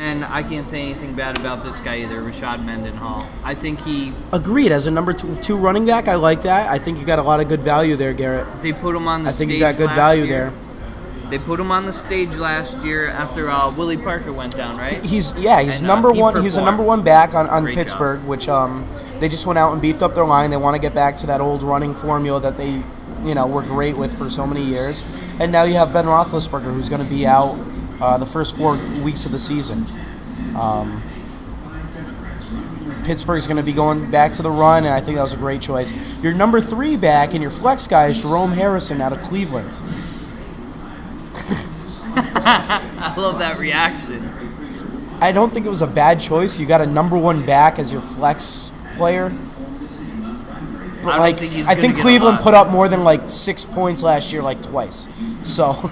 And I can't say anything bad about this guy either, Rashad Mendenhall. I think he... Agreed. As a number two running back, I like that. I think you got a lot of good value there, Garrett. They put him on the stage I think you got good value there. They put him on the stage last year after Willie Parker went down, right? He's number one. He's a number one back on Pittsburgh, which they just went out and beefed up their line. They want to get back to that old running formula that they, were great with for so many years. And now you have Ben Roethlisberger, who's going to be out the first 4 weeks of the season. Pittsburgh's going to be going back to the run, and I think that was a great choice. Your number 3 back and your flex guy is Jerome Harrison out of Cleveland. I love that reaction. I don't think it was a bad choice. You got a number 1 back as your flex player. But I think Cleveland put up more than 6 points last year twice. So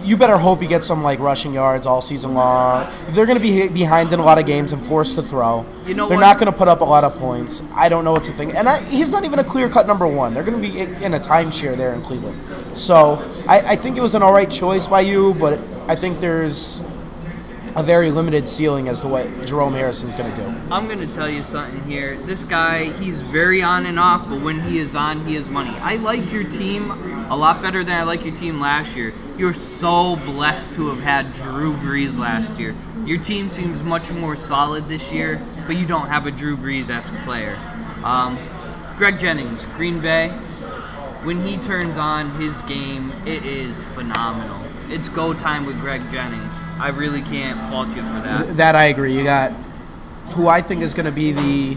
you better hope he gets some rushing yards all season long. They're going to be behind in a lot of games and forced to throw. They're not going to put up a lot of points. I don't know what to think. And he's not even a clear-cut number 1. They're going to be in a timeshare there in Cleveland. So I think it was an all right choice by you, but I think there's a very limited ceiling as to what Jerome Harrison's going to do. I'm going to tell you something here. This guy, he's very on and off, but when he is on, he is money. I like your team a lot better than I like your team last year. You're so blessed to have had Drew Brees last year. Your team seems much more solid this year, but you don't have a Drew Brees-esque player. Greg Jennings, Green Bay, when he turns on his game, it is phenomenal. It's go time with Greg Jennings. I really can't fault you for that. That I agree. You got who I think is going to be the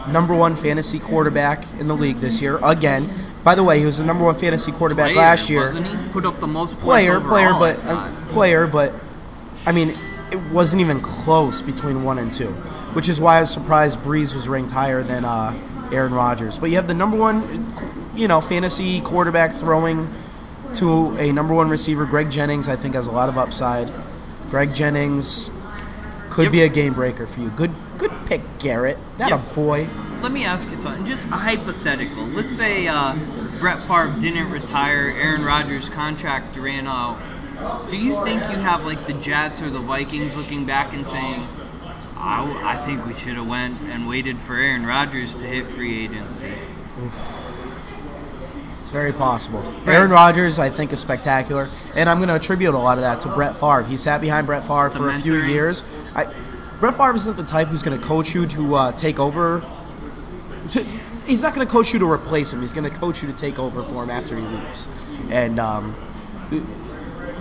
number 1 fantasy quarterback in the league this year. Again, by the way, he was the number 1 fantasy quarterback last year. Wasn't he? Put up the most points player, overall. But I mean, it wasn't even close between 1 and 2, which is why I was surprised Breeze was ranked higher than Aaron Rodgers. But you have the number 1, fantasy quarterback throwing to a number 1 receiver. Greg Jennings, I think, has a lot of upside. Greg Jennings could be a game breaker for you. Good pick, Garrett. That a boy. Let me ask you something. Just a hypothetical. Let's say Brett Favre didn't retire. Aaron Rodgers' contract ran out. Do you think you have the Jets or the Vikings looking back and saying, I think we should have went and waited for Aaron Rodgers to hit free agency? Oof. It's very possible. Right. Aaron Rodgers, I think, is spectacular, and I'm going to attribute a lot of that to Brett Favre. He sat behind Brett Favre for a few years. Brett Favre isn't the type who's going to coach you to take over. He's not going to coach you to replace him. He's going to coach you to take over for him after he leaves. And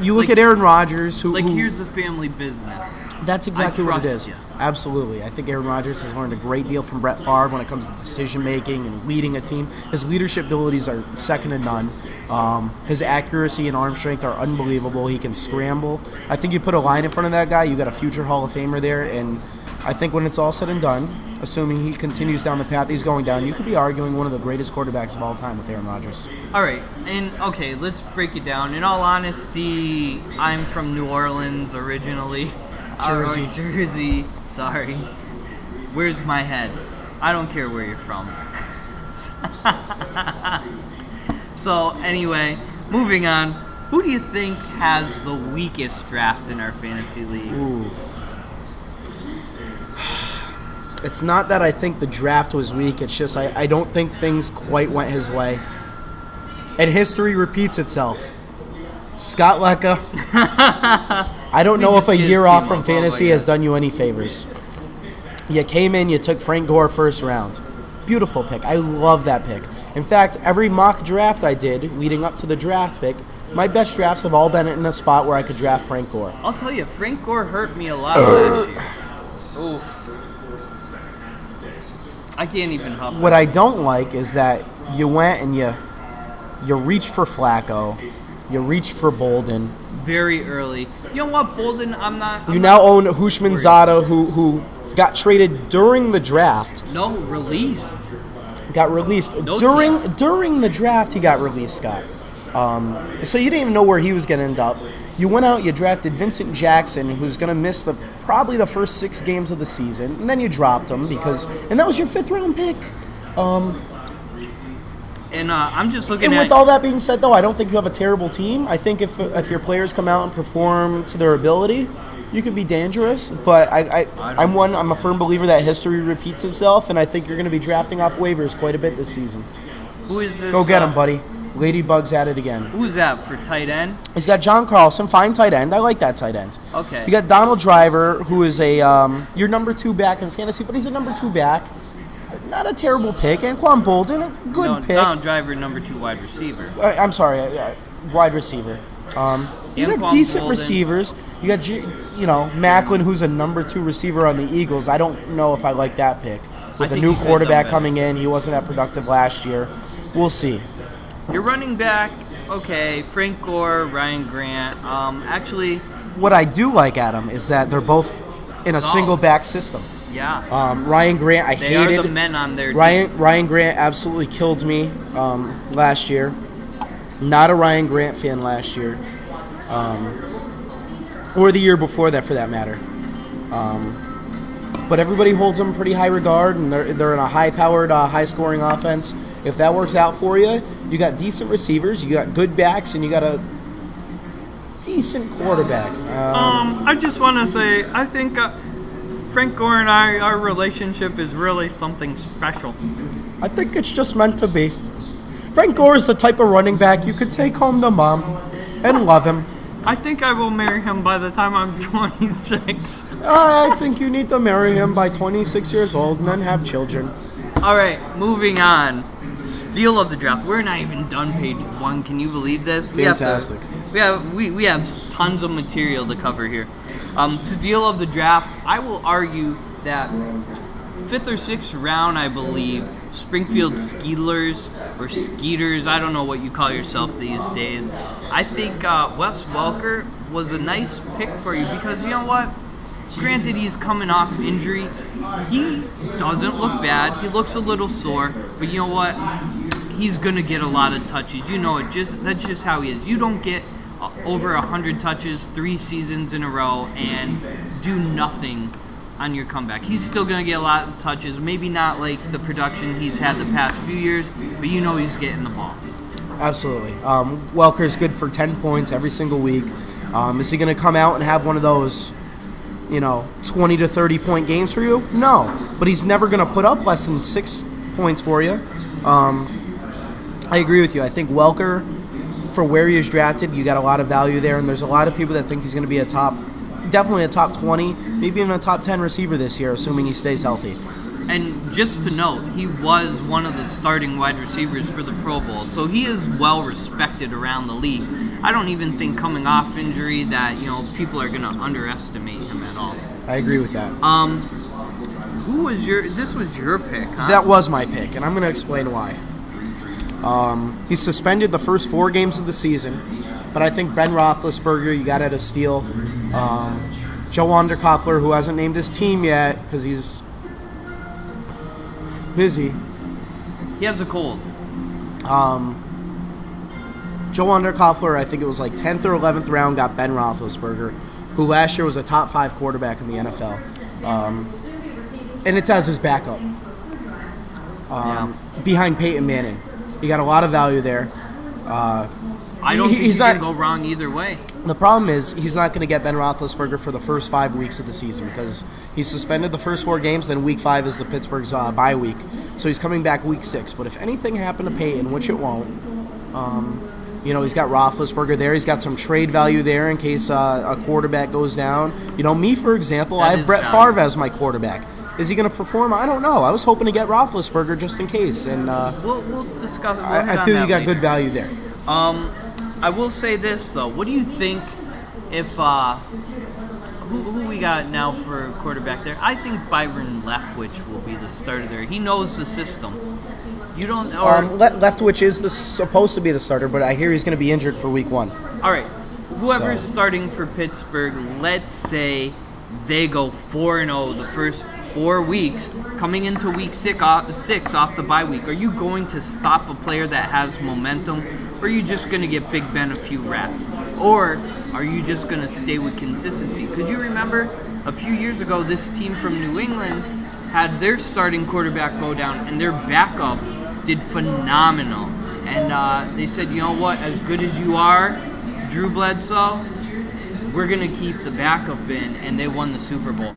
you look at Aaron Rodgers, who here's a family business. That's exactly what it is. You. Absolutely. I think Aaron Rodgers has learned a great deal from Brett Favre when it comes to decision-making and leading a team. His leadership abilities are second to none. His accuracy and arm strength are unbelievable. He can scramble. I think you put a line in front of that guy, you got a future Hall of Famer there, and I think when it's all said and done, assuming he continues down the path he's going down, you could be arguing one of the greatest quarterbacks of all time with Aaron Rodgers. All right, and okay, let's break it down. In all honesty, I'm from New Orleans originally. Jersey. Jersey. Sorry. Where's my head? I don't care where you're from. So anyway, moving on. Who do you think has the weakest draft in our fantasy league? Oof. It's not that I think the draft was weak. It's just I don't think things quite went his way. And history repeats itself. Scott Lecca. I don't know if a year off from fantasy has done you any favors. You came in, you took Frank Gore first round. Beautiful pick. I love that pick. In fact, every mock draft I did leading up to the draft pick, my best drafts have all been in the spot where I could draft Frank Gore. I'll tell you, Frank Gore hurt me a lot last year. Ooh. I can't even huff. What I don't like is that you went and you reached for Flacco, you reached for Bolden. Very early. You know what, Bolden, I'm not now own Hushman Zada, who got traded during the draft. No, released. Got released. No, during the draft, he got released, Scott. So you didn't even know where he was going to end up. You went out, you drafted Vincent Jackson, who's going to miss probably the first 6 games of the season, and then you dropped him and that was your 5th round pick. And I'm just looking And with all that being said, though, I don't think you have a terrible team. I think if your players come out and perform to their ability, you could be dangerous, but I'm a firm believer that history repeats itself, and I think you're going to be drafting off waivers quite a bit this season. Who is this? Go get him, buddy. Ladybug's at it again. Who's that for tight end? He's got John Carlson, fine tight end. I like that tight end. Okay. You got Donald Driver, who is your number 2 back in fantasy, but he's a number 2 back. Not a terrible pick. Anquan Bolden, a good pick. Donald Driver, number 2 wide receiver. I'm sorry, wide receiver. You got decent receivers. You got Macklin, who's a number 2 receiver on the Eagles. I don't know if I like that pick. With a new quarterback coming in, he wasn't that productive last year. We'll see. Your running back, okay, Frank Gore, Ryan Grant. Actually, what I do like at them is that they're both in a single back system. Yeah. Ryan Grant, I hated. They are the men on their team. Ryan Grant absolutely killed me last year. Not a Ryan Grant fan last year, or the year before that, for that matter. But everybody holds them pretty high regard, and they're in a high-powered, high-scoring offense. If that works out for you, you got decent receivers, you got good backs, and you got a decent quarterback. I just want to say, I think Frank Gore and our relationship is really something special. I think it's just meant to be. Frank Gore is the type of running back you could take home to mom and love him. I think I will marry him by the time I'm 26. I think you need to marry him by 26 years old and then have children. All right, moving on. Steal of the draft. We're not even done page 1. Can you believe this? Fantastic. We have tons of material to cover here. Steal of the draft. I will argue that 5th or 6th round, I believe, Springfield Skeeters or Skeeters, I don't know what you call yourself these days. I think Wes Welker was a nice pick for you because you know what? Granted, he's coming off injury. He doesn't look bad. He looks a little sore, but you know what? He's going to get a lot of touches. You know it. That's just how he is. You don't get over 100 touches 3 seasons in a row and do nothing on your comeback. He's still going to get a lot of touches. Maybe not like the production he's had the past few years, but you know he's getting the ball. Absolutely. Welker's good for 10 points every single week. Is he going to come out and have one of those 20 to 30 point games for you? No, but he's never going to put up less than 6 points for you. I agree with you. I think Welker, for where he is drafted, you got a lot of value there, and there's a lot of people that think he's going to be definitely a top 20, maybe even a top 10 receiver this year, assuming he stays healthy. And just to note, he was one of the starting wide receivers for the Pro Bowl, so he is well respected around the league. I don't even think coming off injury that people are going to underestimate him at all. I agree with that. This was your pick, huh? That was my pick, and I'm going to explain why. He's suspended the first 4 games of the season, but I think Ben Roethlisberger, you got at a steal. Joe Underkoffler, who hasn't named his team yet because he's busy. He has a cold. Joe Underkoffler, I think it was like 10th or 11th round, got Ben Roethlisberger, who last year was a top 5 quarterback in the NFL. And it's as his backup. Behind Peyton Manning. He got a lot of value there. I don't think you can go wrong either way. The problem is he's not going to get Ben Roethlisberger for the first 5 weeks of the season because he's suspended the first 4 games, then week 5 is the Pittsburgh's bye week. So he's coming back week 6. But if anything happened to Peyton, which it won't, he's got Roethlisberger there. He's got some trade value there in case a quarterback goes down. Me, for example, I have Brett Favre as my quarterback. Is he going to perform? I don't know. I was hoping to get Roethlisberger just in case. And we'll discuss it. I feel you got good value there. I will say this, though. What do you think if who we got now for quarterback there? I think Byron Leftwich will be the starter there. He knows the system. You don't. Leftwich is supposed to be the starter, but I hear he's going to be injured for week 1. All right. Whoever's starting for Pittsburgh, let's say they go 4-0 the first 4 weeks, coming into week 6 off the bye week. Are you going to stop a player that has momentum, or are you just going to get Big Ben a few reps? Or are you just going to stay with consistency? Could you remember a few years ago this team from New England had their starting quarterback go down and their backup did phenomenal. And they said, you know what, as good as you are, Drew Bledsoe, we're going to keep the backup in, and they won the Super Bowl.